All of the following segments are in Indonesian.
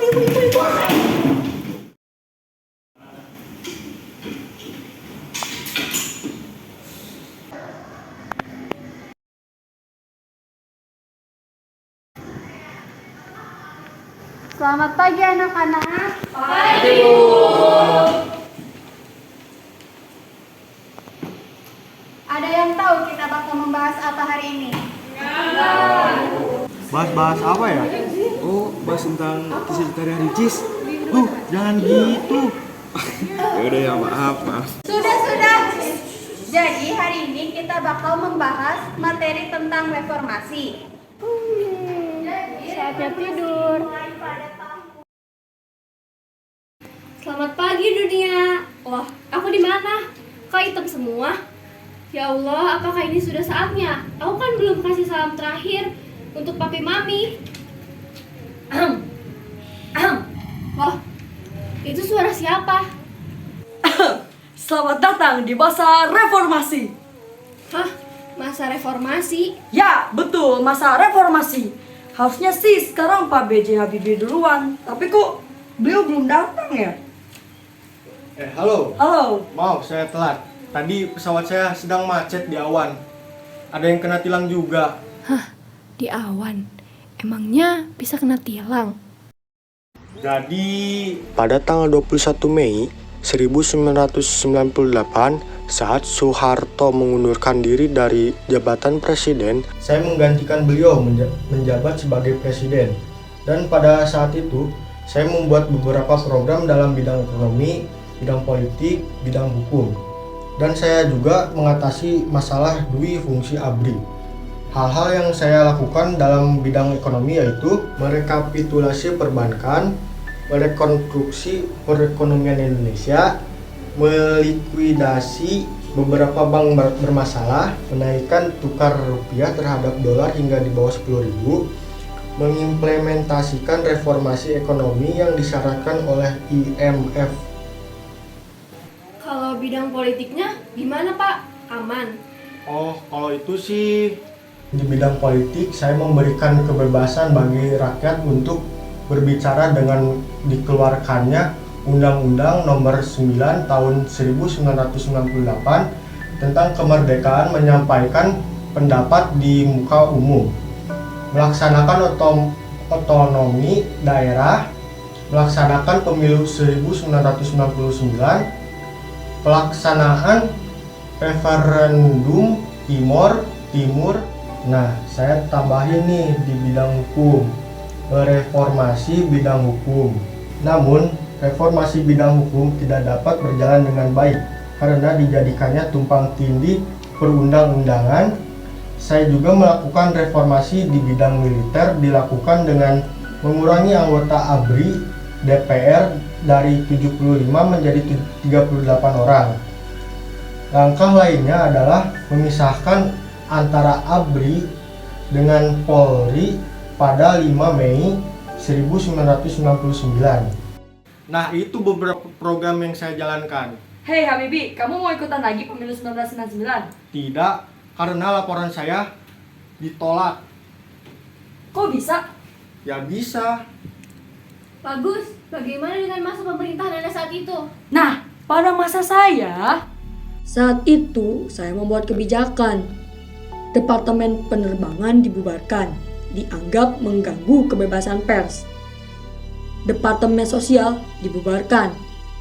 Selamat pagi anak-anak. Pagi, Bu. Ada yang tahu kita bakal membahas apa hari ini? Bahas-bahas apa ya? Oh, bahas tentang cerita dari Ricis. Jangan gitu. Yaudah ya, maaf. Sudah. Jadi hari ini kita bakal membahas materi tentang reformasi. Saatnya tidur. Selamat pagi dunia. Wah, aku di mana? Kok hitam semua? Ya Allah, apakah ini sudah saatnya? Aku kan belum kasih salam terakhir untuk papi mami. Wah, itu suara siapa? Selamat datang di masa reformasi. Hah? Masa reformasi? Ya, betul, masa reformasi. Harusnya sih sekarang Pak B.J. Habibie duluan. Tapi kok beliau belum datang ya? Halo. Halo. Maaf, saya telat. Tadi pesawat saya sedang macet di awan. Ada yang kena tilang juga. Di awan. Emangnya bisa kena tilang? Jadi, pada tanggal 21 Mei 1998, saat Soeharto mengundurkan diri dari jabatan presiden, saya menggantikan beliau menjabat sebagai presiden. Dan pada saat itu, saya membuat beberapa program dalam bidang ekonomi, bidang politik, bidang hukum. Dan saya juga mengatasi masalah dui fungsi ABRI. Hal-hal yang saya lakukan dalam bidang ekonomi yaitu merekapitulasi perbankan, merekonstruksi perekonomian Indonesia, melikuidasi beberapa bank bermasalah, menaikkan tukar rupiah terhadap dolar hingga di bawah 10.000, mengimplementasikan reformasi ekonomi yang disyaratkan oleh IMF. Kalau bidang politiknya gimana, Pak? Aman? Oh, kalau itu sih di bidang politik saya memberikan kebebasan bagi rakyat untuk berbicara dengan dikeluarkannya Undang-Undang Nomor 9 Tahun 1998 tentang kemerdekaan menyampaikan pendapat di muka umum, melaksanakan otonomi daerah, melaksanakan pemilu 1999, pelaksanaan referendum Timur. Nah, saya tambahin nih di bidang hukum, reformasi bidang hukum. Namun, reformasi bidang hukum tidak dapat berjalan dengan baik karena dijadikannya tumpang tindih perundang-undangan. Saya juga melakukan reformasi di bidang militer, dilakukan dengan mengurangi anggota ABRI DPR dari 75 menjadi 38 orang. Langkah lainnya adalah memisahkan antara ABRI dengan Polri pada 5 Mei 1999. Nah, itu beberapa program yang saya jalankan. Hei Habibie, kamu mau ikutan lagi pemilu 1999? Tidak, karena laporan saya ditolak. Kok bisa? Ya bisa. Bagus. Bagaimana dengan masa pemerintahan Anda saat itu? Nah, pada masa saat itu saya membuat kebijakan. Departemen penerbangan dibubarkan, dianggap mengganggu kebebasan pers. Departemen sosial dibubarkan,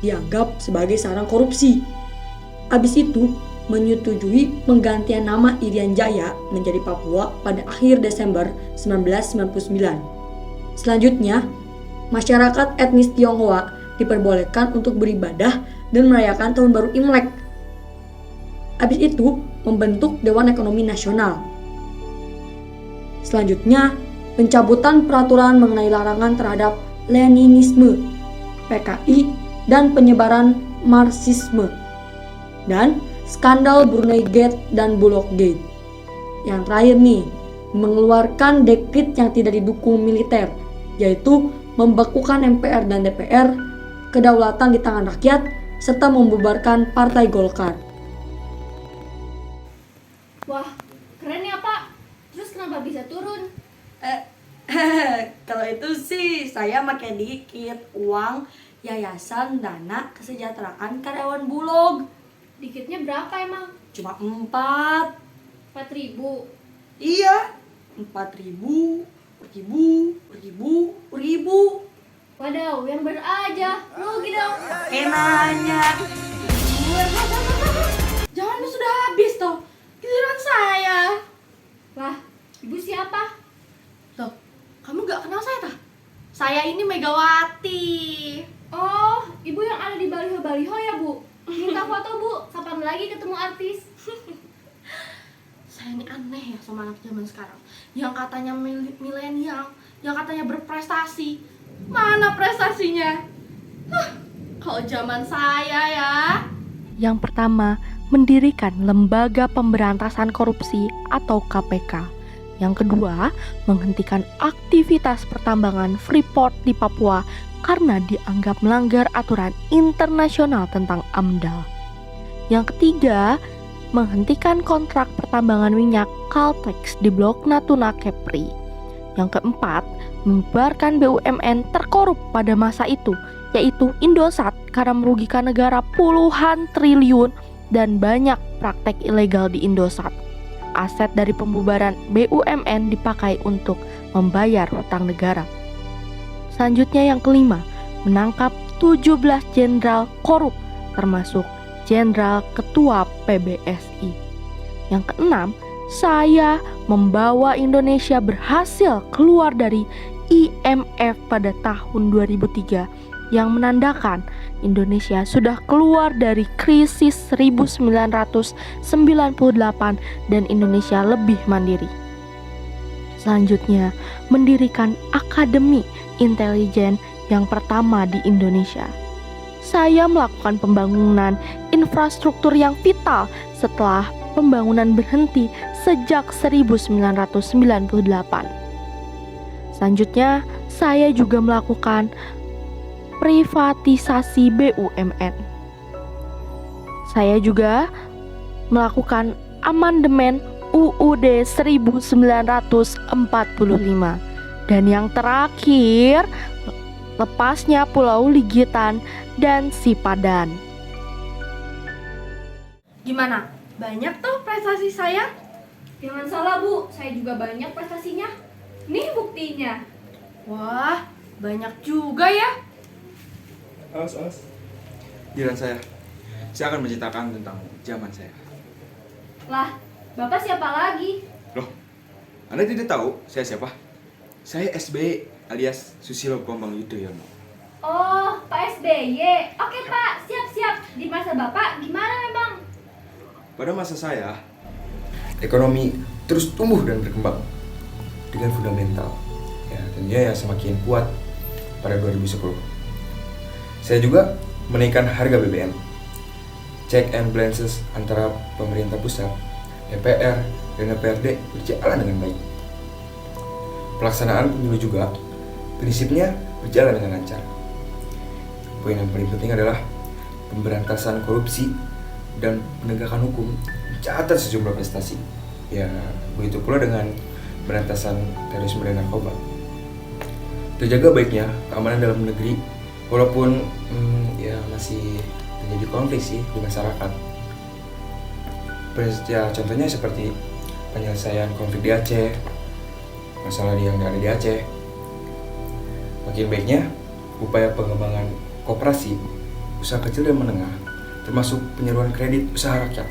dianggap sebagai sarang korupsi. Habis itu, menyetujui penggantian nama Irian Jaya menjadi Papua pada akhir Desember 1999. Selanjutnya, masyarakat etnis Tionghoa diperbolehkan untuk beribadah dan merayakan Tahun Baru Imlek. Habis itu, membentuk Dewan Ekonomi Nasional. Selanjutnya, pencabutan peraturan mengenai larangan terhadap Leninisme, PKI, dan penyebaran Marxisme. Dan skandal Brunei Gate dan Bulog Gate. Yang terakhir nih, mengeluarkan dekret yang tidak didukung militer, yaitu membekukan MPR dan DPR, kedaulatan di tangan rakyat, serta membubarkan Partai Golkar. Wah, keren ya, Pak. Terus kenapa bisa turun? Kalau itu sih saya pakai dikit uang Yayasan Dana Kesejahteraan Karyawan Bulog. Dikitnya berapa emang? Cuma 4. 4.000. Iya, 4.000, per ribu. Wadaw, yang bener aja. Rugi dong. Nanya. Jangan sudah habis toh. Giliran saya. Lah, ibu siapa? Loh, kamu gak kenal saya tah? Saya ini Megawati. Oh, ibu yang ada di baliho-baliho ya, Bu? Minta foto, Bu. Kapan lagi ketemu artis? Saya ini aneh ya sama anak zaman sekarang. Yang katanya milenial, yang katanya berprestasi. Mana prestasinya? Kalau zaman saya ya. Yang pertama, mendirikan Lembaga Pemberantasan Korupsi atau KPK. Yang kedua, menghentikan aktivitas pertambangan Freeport di Papua karena dianggap melanggar aturan internasional tentang AMDAL. Yang ketiga, menghentikan kontrak pertambangan minyak Caltex di Blok Natuna Kepri. Yang keempat, membubarkan BUMN terkorup pada masa itu, yaitu Indosat karena merugikan negara puluhan triliun dan banyak praktek ilegal di Indosat. Aset dari pembubaran BUMN dipakai untuk membayar hutang negara. Selanjutnya yang kelima, menangkap 17 jenderal korup termasuk Jenderal Ketua PBSI. Yang keenam, saya membawa Indonesia berhasil keluar dari IMF pada tahun 2003 yang menandakan Indonesia sudah keluar dari krisis 1998 dan Indonesia lebih mandiri. Selanjutnya, mendirikan Akademi Intelijen yang pertama di Indonesia. Saya melakukan pembangunan infrastruktur yang vital setelah pembangunan berhenti sejak 1998. Selanjutnya, saya juga melakukan privatisasi BUMN. Saya juga melakukan amandemen UUD 1945. Dan yang terakhir, lepasnya Pulau Ligitan dan Sipadan. Gimana? Banyak tuh prestasi saya? Jangan salah, Bu. Saya juga banyak prestasinya. Nih buktinya. Wah, banyak juga ya. Awas. Giliran saya akan menceritakan tentang zaman saya. Lah, Bapak siapa lagi? Loh, Anda tidak tahu saya siapa? Saya SBY alias Susilo Bambang Yudhoyono. Oh, Pak SBY. Oke, Pak. Siap-siap. Di masa Bapak gimana memang? Pada masa saya, ekonomi terus tumbuh dan berkembang dengan fundamental. Ya, tentunya ya semakin kuat pada 2010. Saya juga menaikkan harga BBM. Check and balances antara pemerintah pusat, DPR, dan DPRD berjalan dengan baik. Pelaksanaan pemilu juga prinsipnya berjalan dengan lancar. Poin yang paling penting adalah pemberantasan korupsi dan penegakan hukum mencatat sejumlah prestasi. Ya, begitu pula dengan pemberantasan terorisme dan narkoba. Terjaga baiknya keamanan dalam negeri, walaupun ya masih terjadi konflik sih di masyarakat. Ya, contohnya seperti penyelesaian konflik di Aceh, masalah yang ada di Aceh. Makin baiknya upaya pengembangan koperasi, usaha kecil dan menengah, termasuk penyaluran kredit usaha rakyat.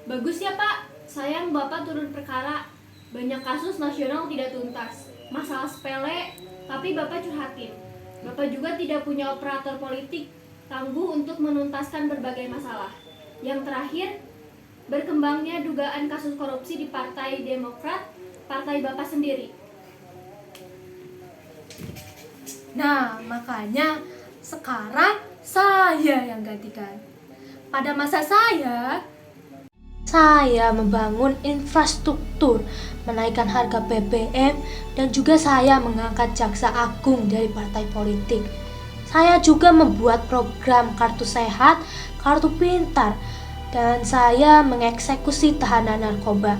Bagus ya, Pak. Sayang Bapak turun perkara. Banyak kasus nasional tidak tuntas. Masalah sepele, tapi Bapak curhatin. Bapak juga tidak punya operator politik tangguh untuk menuntaskan berbagai masalah. Yang terakhir, berkembangnya dugaan kasus korupsi di Partai Demokrat, partai Bapak sendiri. Nah, makanya sekarang saya yang gantikan. Pada masa saya membangun infrastruktur, menaikkan harga BBM, dan juga saya mengangkat jaksa agung dari partai politik. Saya juga membuat program kartu sehat, kartu pintar, dan saya mengeksekusi tahanan narkoba.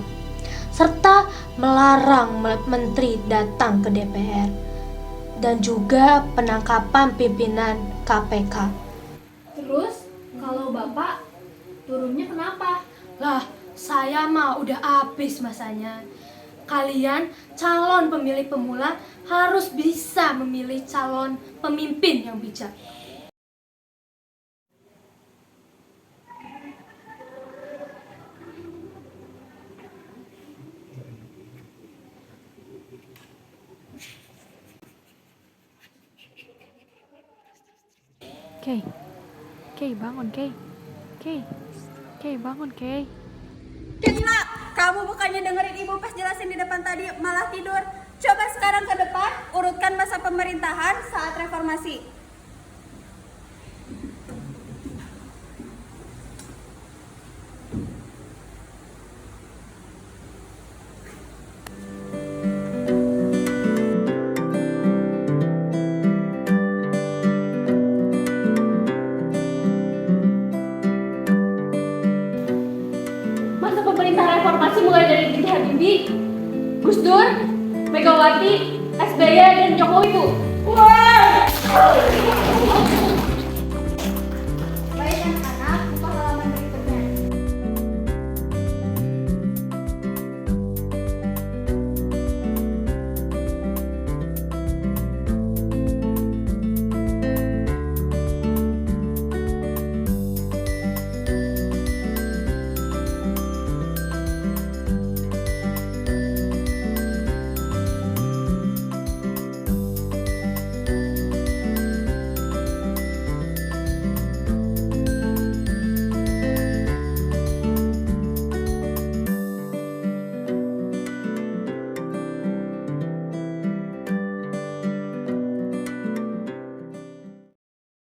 serta melarang menteri datang ke DPR, dan juga penangkapan pimpinan KPK. Terus, kalau Bapak turunnya kenapa? Lah, saya mah udah habis masanya. Kalian calon pemilih pemula harus bisa memilih calon pemimpin yang bijak. Kay, Kay bangun Kay, Kay, Kay bangun Kay. Kayla, kamu bukannya dengerin ibu pas jelasin di depan tadi malah tidur. Coba sekarang ke depan, urutkan masa pemerintahan saat reformasi. Masa pemerintahan reformasi mulai dari B.J. Habibie, Gus Dur, Megawati, SBY, dan Jokowi, Bu. Wah!